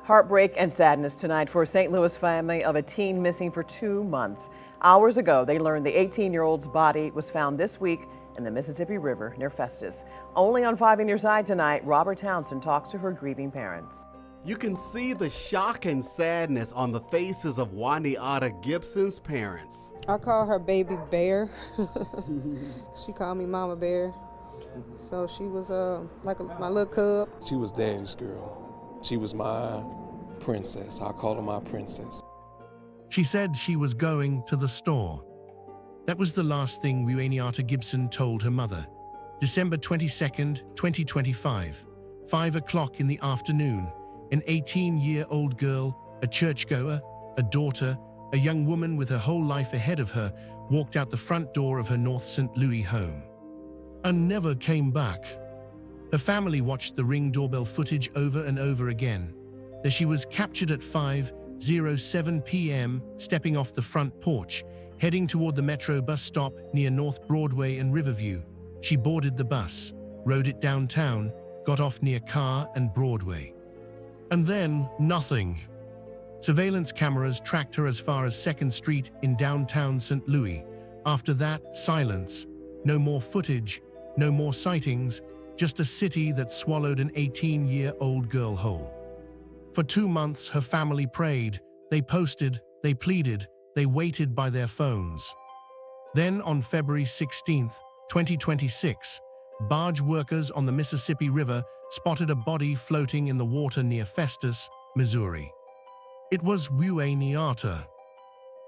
Heartbreak and sadness tonight for a St. Louis family of a teen missing for 2 months. Hours ago, they learned the 18-year-old's body was found this week in the Mississippi River near Festus. Only on 5 on Your Side tonight, Robert Townsend talks to her grieving parents. You can see the shock and sadness on the faces of Wuniata Gibson's parents. I call her Baby Bear. She called me Mama Bear. So she was like my little cub. She was Daddy's girl. She was my princess. I call her my princess. She said she was going to the store. That was the last thing Wuniata Gibson told her mother. December 22nd, 2025, 5 o'clock in the afternoon, an 18-year-old girl, a churchgoer, a daughter, a young woman with her whole life ahead of her, walked out the front door of her North St. Louis home and never came back. Her family watched the Ring doorbell footage over and over again. There she was, captured at 5:07 p.m., stepping off the front porch, heading toward the Metro bus stop near North Broadway and Riverview. She boarded the bus, rode it downtown, got off near Carr and Broadway. And then, nothing. Surveillance cameras tracked her as far as 2nd Street in downtown St. Louis. After that, silence. No more footage, no more sightings, just a city that swallowed an 18-year-old girl whole. For 2 months, her family prayed, they posted, they pleaded, they waited by their phones. Then on February 16th, 2026, barge workers on the Mississippi River spotted a body floating in the water near Festus, Missouri. It was Wuniata.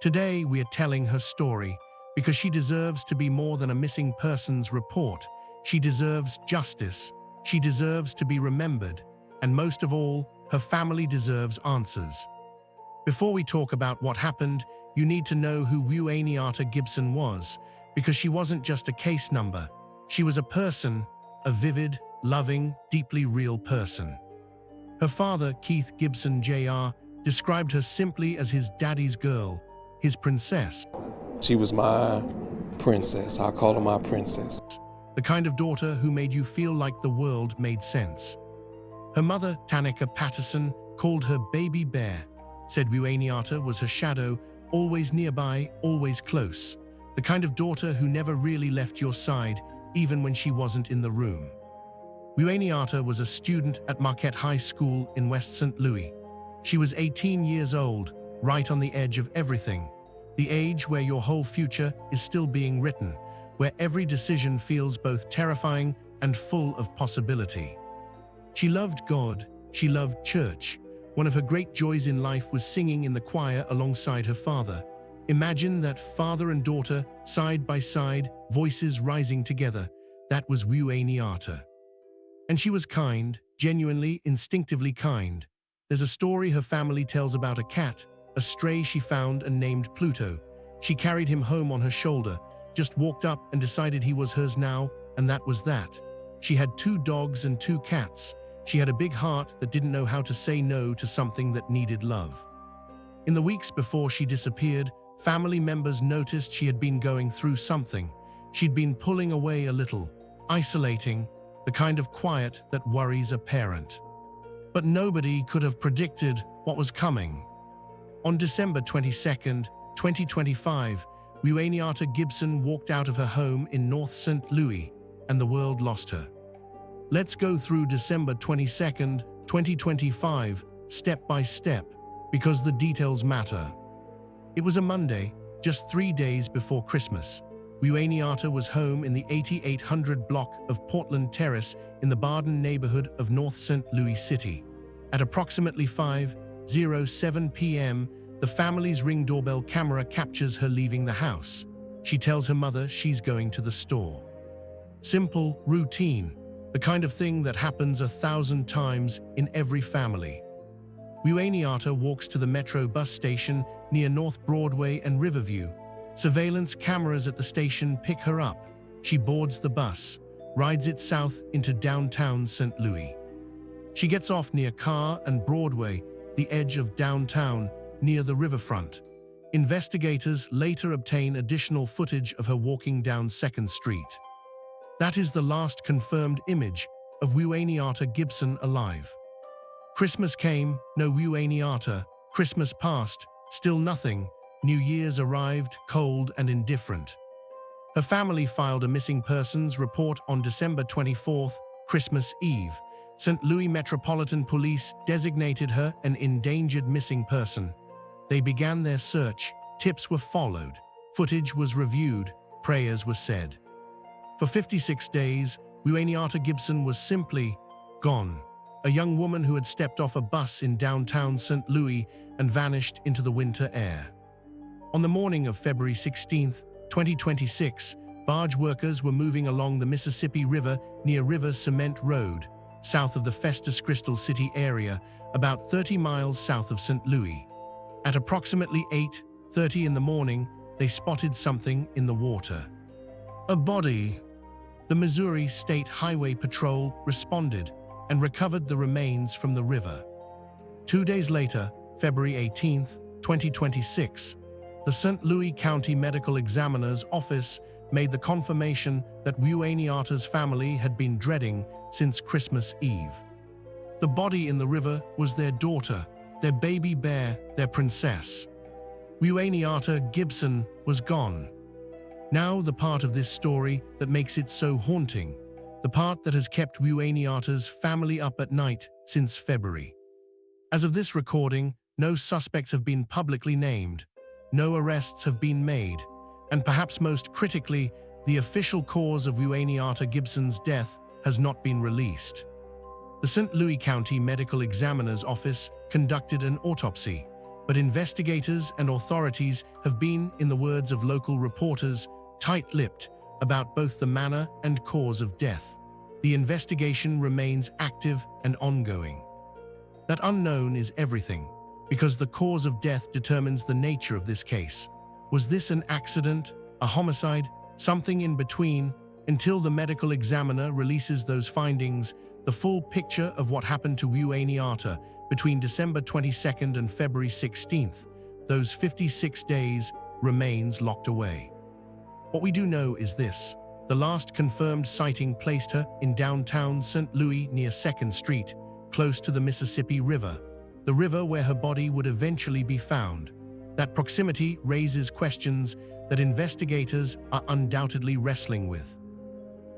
Today, we are telling her story because she deserves to be more than a missing persons report. She deserves justice. She deserves to be remembered. And most of all, her family deserves answers. Before we talk about what happened, you need to know who Wuniata Gibson was, because she wasn't just a case number. She was a person, a vivid, loving, deeply real person. Her father, Keith Gibson Jr., described her simply as his daddy's girl, his princess. She was my princess. I call her my princess. The kind of daughter who made you feel like the world made sense. Her mother, Tanika Patterson, called her Baby Bear, said Wuniata was her shadow, always nearby, always close. The kind of daughter who never really left your side, even when she wasn't in the room. Wuniata was a student at Marquette High School in West St. Louis. She was 18 years old, right on the edge of everything. The age where your whole future is still being written, where every decision feels both terrifying and full of possibility. She loved God, she loved church. One of her great joys in life was singing in the choir alongside her father. Imagine that, father and daughter, side by side, voices rising together. That was Wuniata. And she was kind, genuinely, instinctively kind. There's a story her family tells about a cat, a stray she found and named Pluto. She carried him home on her shoulder, just walked up and decided he was hers now, and that was that. She had 2 dogs and 2 cats. She had a big heart that didn't know how to say no to something that needed love. In the weeks before she disappeared, family members noticed she had been going through something. She'd been pulling away a little, isolating, the kind of quiet that worries a parent. But nobody could have predicted what was coming. On December 22nd, 2025, Wuniata Gibson walked out of her home in North St. Louis, and the world lost her. Let's go through December 22nd, 2025, step by step, because the details matter. It was a Monday, just 3 days before Christmas. Wuniata was home in the 8800 block of Portland Terrace in the Barden neighborhood of North St. Louis City. At approximately 5:07 p.m., the family's Ring doorbell camera captures her leaving the house. She tells her mother she's going to the store. Simple, routine, the kind of thing that happens 1,000 times in every family. Wuniata walks to the Metro bus station near North Broadway and Riverview. Surveillance cameras at the station pick her up. She boards the bus, rides it south into downtown St. Louis. She gets off near Carr and Broadway, the edge of downtown, near the riverfront. Investigators later obtain additional footage of her walking down 2nd Street. That is the last confirmed image of Wuniata Gibson alive. Christmas came, no Wuniata. Christmas passed, still nothing. New Year's arrived, cold and indifferent. Her family filed a missing persons report on December 24th, Christmas Eve. St. Louis Metropolitan Police designated her an endangered missing person. They began their search, tips were followed, footage was reviewed, prayers were said. For 56 days, Wuniata Gibson was simply gone. A young woman who had stepped off a bus in downtown St. Louis and vanished into the winter air. On the morning of February 16, 2026, barge workers were moving along the Mississippi River near River Cement Road, south of the Festus Crystal City area, about 30 miles south of St. Louis. At approximately 8:30 in the morning, they spotted something in the water. A body. The Missouri State Highway Patrol responded and recovered the remains from the river. 2 days later, February 18, 2026, the St. Louis County Medical Examiner's Office made the confirmation that Wuniata's family had been dreading since Christmas Eve. The body in the river was their daughter, their baby bear, their princess. Wuniata Gibson was gone. Now the part of this story that makes it so haunting, the part that has kept Wuniata's family up at night since February. As of this recording, no suspects have been publicly named, no arrests have been made, and perhaps most critically, the official cause of Wuniata Gibson's death has not been released. The St. Louis County Medical Examiner's Office conducted an autopsy, but investigators and authorities have been, in the words of local reporters, tight-lipped about both the manner and cause of death. The investigation remains active and ongoing. That unknown is everything, because the cause of death determines the nature of this case. Was this an accident, a homicide, something in between? Until the medical examiner releases those findings, the full picture of what happened to Wuniata between December 22nd and February 16th, those 56 days, remains locked away. What we do know is this: the last confirmed sighting placed her in downtown St. Louis near 2nd Street, close to the Mississippi River, the river where her body would eventually be found. That proximity raises questions that investigators are undoubtedly wrestling with.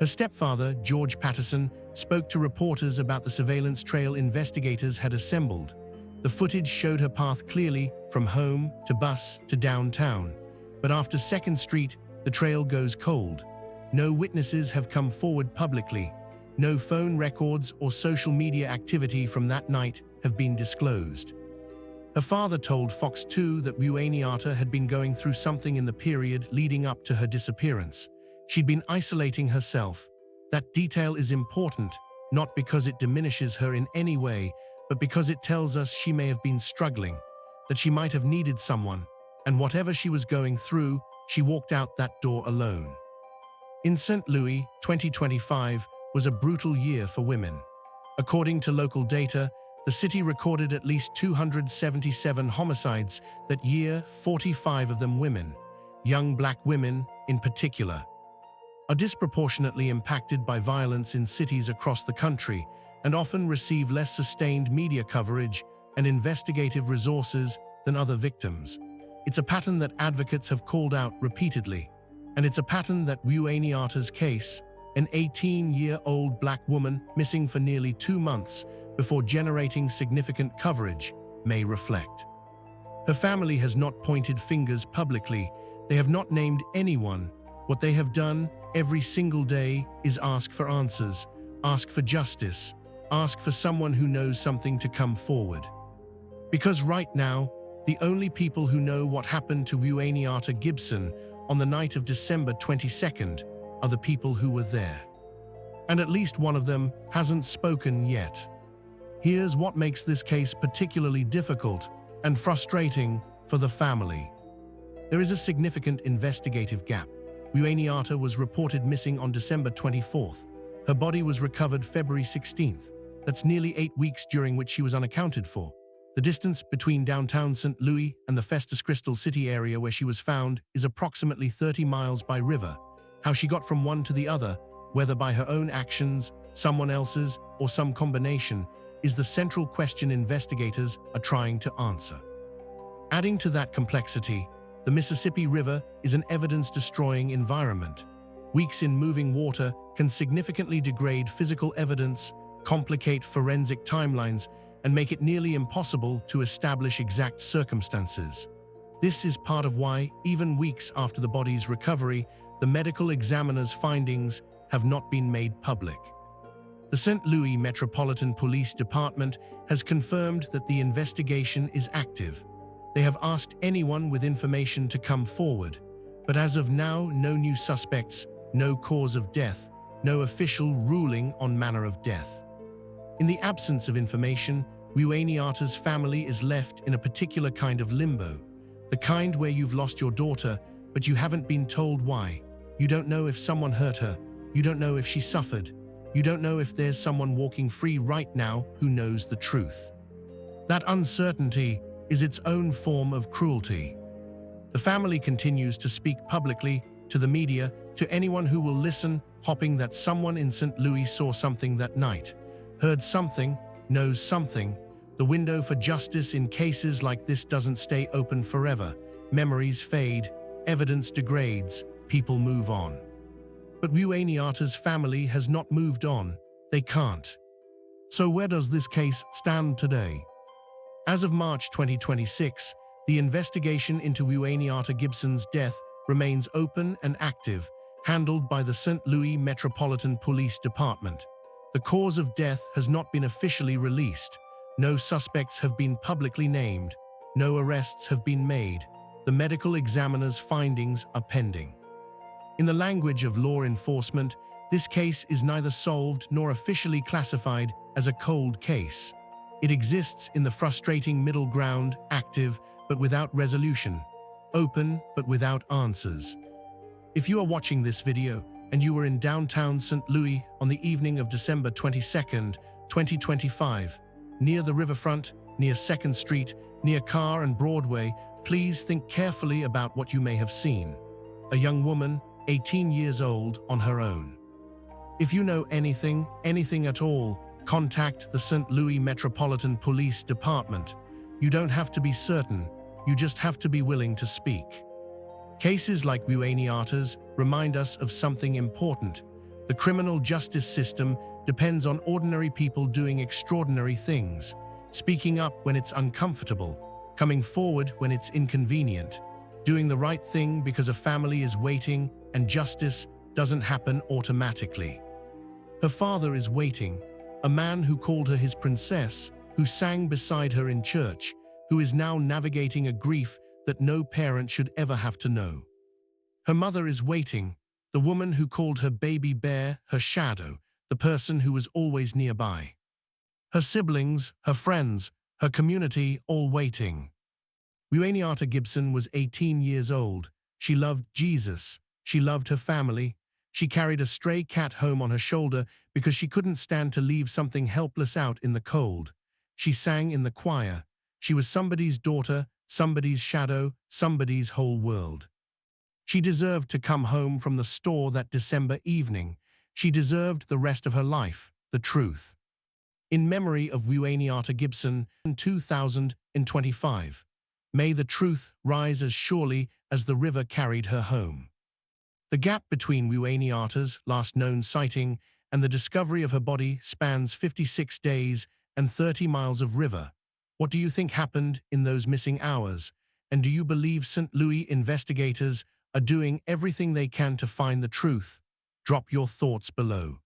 Her stepfather, George Patterson, spoke to reporters about the surveillance trail investigators had assembled. The footage showed her path clearly from home to bus to downtown. But after 2nd Street, the trail goes cold. No witnesses have come forward publicly. No phone records or social media activity from that night have been disclosed. Her father told Fox 2 that Wuniata had been going through something in the period leading up to her disappearance. She'd been isolating herself. That detail is important, not because it diminishes her in any way, but because it tells us she may have been struggling, that she might have needed someone, and whatever she was going through, she walked out that door alone. In St. Louis, 2025 was a brutal year for women. According to local data, the city recorded at least 277 homicides that year, 45 of them women. Young black women, in particular, are disproportionately impacted by violence in cities across the country and often receive less sustained media coverage and investigative resources than other victims. It's a pattern that advocates have called out repeatedly, and it's a pattern that Wuniata's case, an 18-year-old black woman missing for nearly 2 months before generating significant coverage, may reflect. Her family has not pointed fingers publicly. They have not named anyone. What they have done every single day is ask for answers, ask for justice, ask for someone who knows something to come forward. Because right now, the only people who know what happened to Wuniata Gibson on the night of December 22nd are the people who were there. And at least one of them hasn't spoken yet. Here's what makes this case particularly difficult and frustrating for the family. There is a significant investigative gap. Wuniata was reported missing on December 24th. Her body was recovered February 16th. That's nearly 8 weeks during which she was unaccounted for. The distance between downtown St. Louis and the Festus Crystal City area where she was found is approximately 30 miles by river. How she got from one to the other, whether by her own actions, someone else's, or some combination, is the central question investigators are trying to answer. Adding to that complexity, the Mississippi River is an evidence-destroying environment. Weeks in moving water can significantly degrade physical evidence, complicate forensic timelines, and make it nearly impossible to establish exact circumstances. This is part of why, even weeks after the body's recovery, the medical examiner's findings have not been made public. The St. Louis Metropolitan Police Department has confirmed that the investigation is active. They have asked anyone with information to come forward, but as of now, no new suspects, no cause of death, no official ruling on manner of death. In the absence of information, Wuniata's family is left in a particular kind of limbo, the kind where you've lost your daughter, but you haven't been told why. You don't know if someone hurt her. You don't know if she suffered. You don't know if there's someone walking free right now who knows the truth. That uncertainty is its own form of cruelty. The family continues to speak publicly, to the media, to anyone who will listen, hoping that someone in St. Louis saw something that night, heard something, knows something. The window for justice in cases like this doesn't stay open forever. Memories fade, evidence degrades, people move on. But Wuniata's family has not moved on. They can't. So where does this case stand today? As of March 2026, the investigation into Wuniata Gibson's death remains open and active, handled by the St. Louis Metropolitan Police Department. The cause of death has not been officially released. No suspects have been publicly named. No arrests have been made. The medical examiner's findings are pending. In the language of law enforcement, this case is neither solved nor officially classified as a cold case. It exists in the frustrating middle ground, active but without resolution, open but without answers. If you are watching this video and you were in downtown St. Louis on the evening of December 22nd, 2025, near the riverfront, near 2nd Street, near Carr and Broadway, please think carefully about what you may have seen. A young woman, 18 years old, on her own. If you know anything at all, contact the St. Louis Metropolitan Police Department. You don't have to be certain, you just have to be willing to speak. Cases like Wuniata's remind us of something important. The criminal justice system depends on ordinary people doing extraordinary things, speaking up when it's uncomfortable, coming forward when it's inconvenient, doing the right thing because a family is waiting, and justice doesn't happen automatically. Her father is waiting, a man who called her his princess, who sang beside her in church, who is now navigating a grief that no parent should ever have to know. Her mother is waiting, the woman who called her baby bear her shadow, the person who was always nearby. Her siblings, her friends, her community, all waiting. Wuniata Gibson was 18 years old. She loved Jesus. She loved her family. She carried a stray cat home on her shoulder because she couldn't stand to leave something helpless out in the cold. She sang in the choir. She was somebody's daughter, somebody's shadow, somebody's whole world. She deserved to come home from the store that December evening. She deserved the rest of her life, the truth. In memory of Wuniata Gibson in 2025, may the truth rise as surely as the river carried her home. The gap between Wuniata's last known sighting and the discovery of her body spans 56 days and 30 miles of river. What do you think happened in those missing hours? And do you believe St. Louis investigators are doing everything they can to find the truth? Drop your thoughts below.